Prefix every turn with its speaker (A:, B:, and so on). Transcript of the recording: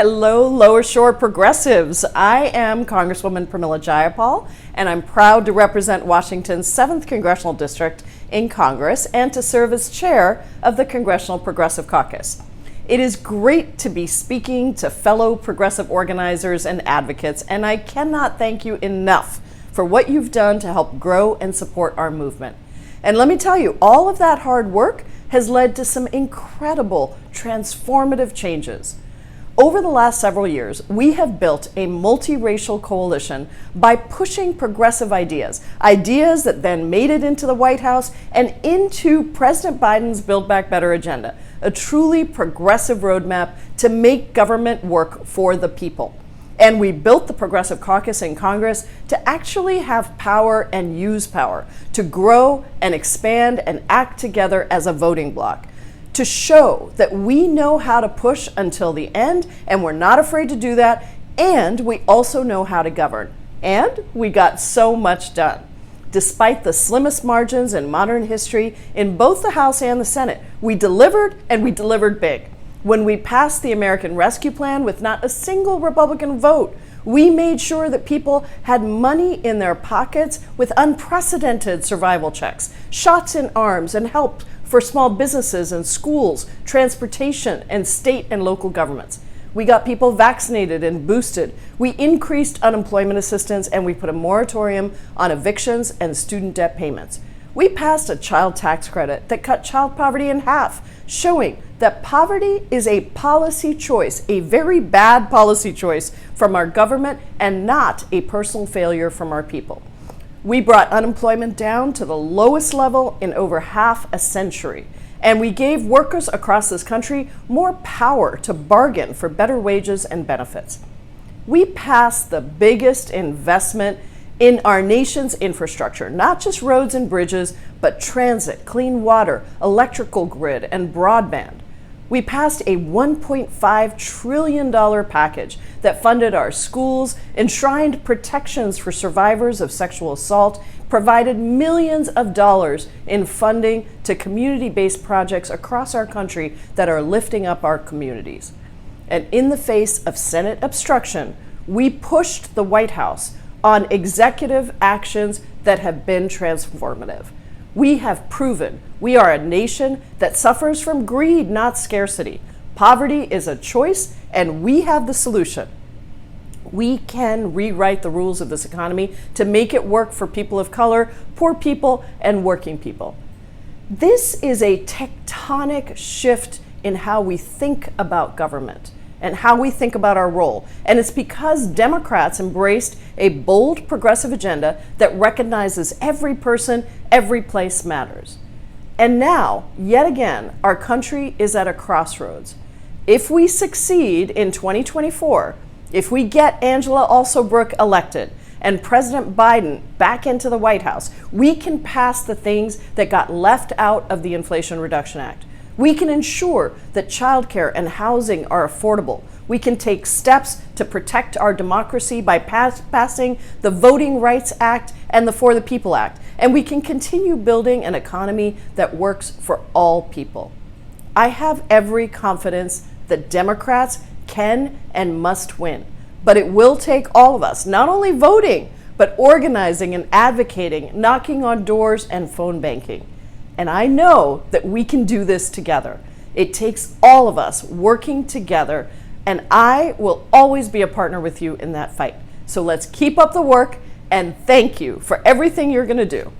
A: Hello, Lower Shore progressives. I am Congresswoman Pramila Jayapal, and I'm proud to represent Washington's 7th Congressional District in Congress and to serve as chair of the Congressional Progressive Caucus. It is great to be speaking to fellow progressive organizers and advocates, and I cannot thank you enough for what you've done to help grow and support our movement. And let me tell you, all of that hard work has led to some incredible, transformative changes. Over the last several years, we have built a multiracial coalition by pushing progressive ideas that then made it into the White House and into President Biden's Build Back Better agenda, a truly progressive roadmap to make government work for the people. And we built the Progressive Caucus in Congress to actually have power and use power, to grow and expand and act together as a voting bloc, to show that we know how to push until the end, and we're not afraid to do that, and we also know how to govern. And we got so much done. Despite the slimmest margins in modern history in both the House and the Senate, we delivered, and we delivered big. When we passed the American Rescue Plan with not a single Republican vote, we made sure that people had money in their pockets with unprecedented survival checks, shots in arms, and help for small businesses and schools, transportation, and state and local governments. We got people vaccinated and boosted. We increased unemployment assistance, and we put a moratorium on evictions and student debt payments. We passed a child tax credit that cut child poverty in half, showing that poverty is a policy choice, a very bad policy choice from our government and not a personal failure from our people. We brought unemployment down to the lowest level in over half a century, and we gave workers across this country more power to bargain for better wages and benefits. We passed the biggest investment in our nation's infrastructure, not just roads and bridges, but transit, clean water, electrical grid, and broadband. We passed a $1.5 trillion package that funded our schools, enshrined protections for survivors of sexual assault, provided millions of dollars in funding to community-based projects across our country that are lifting up our communities. And in the face of Senate obstruction, we pushed the White House on executive actions that have been transformative. We have proven we are a nation that suffers from greed, not scarcity. Poverty is a choice, and we have the solution. We can rewrite the rules of this economy to make it work for people of color, poor people, and working people. This is a tectonic shift in how we think about government and how we think about our role. And it's because Democrats embraced a bold progressive agenda that recognizes every person, every place matters. And now, yet again, our country is at a crossroads. If we succeed in 2024, if we get Angela Alsobrook elected and President Biden back into the White House, we can pass the things that got left out of the Inflation Reduction Act. We can ensure that childcare and housing are affordable. We can take steps to protect our democracy by passing the Voting Rights Act and the For the People Act. And we can continue building an economy that works for all people. I have every confidence that Democrats can and must win. But it will take all of us, not only voting, but organizing and advocating, knocking on doors and phone banking. And I know that we can do this together. It takes all of us working together, and I will always be a partner with you in that fight. So let's keep up the work, and thank you for everything you're going to do.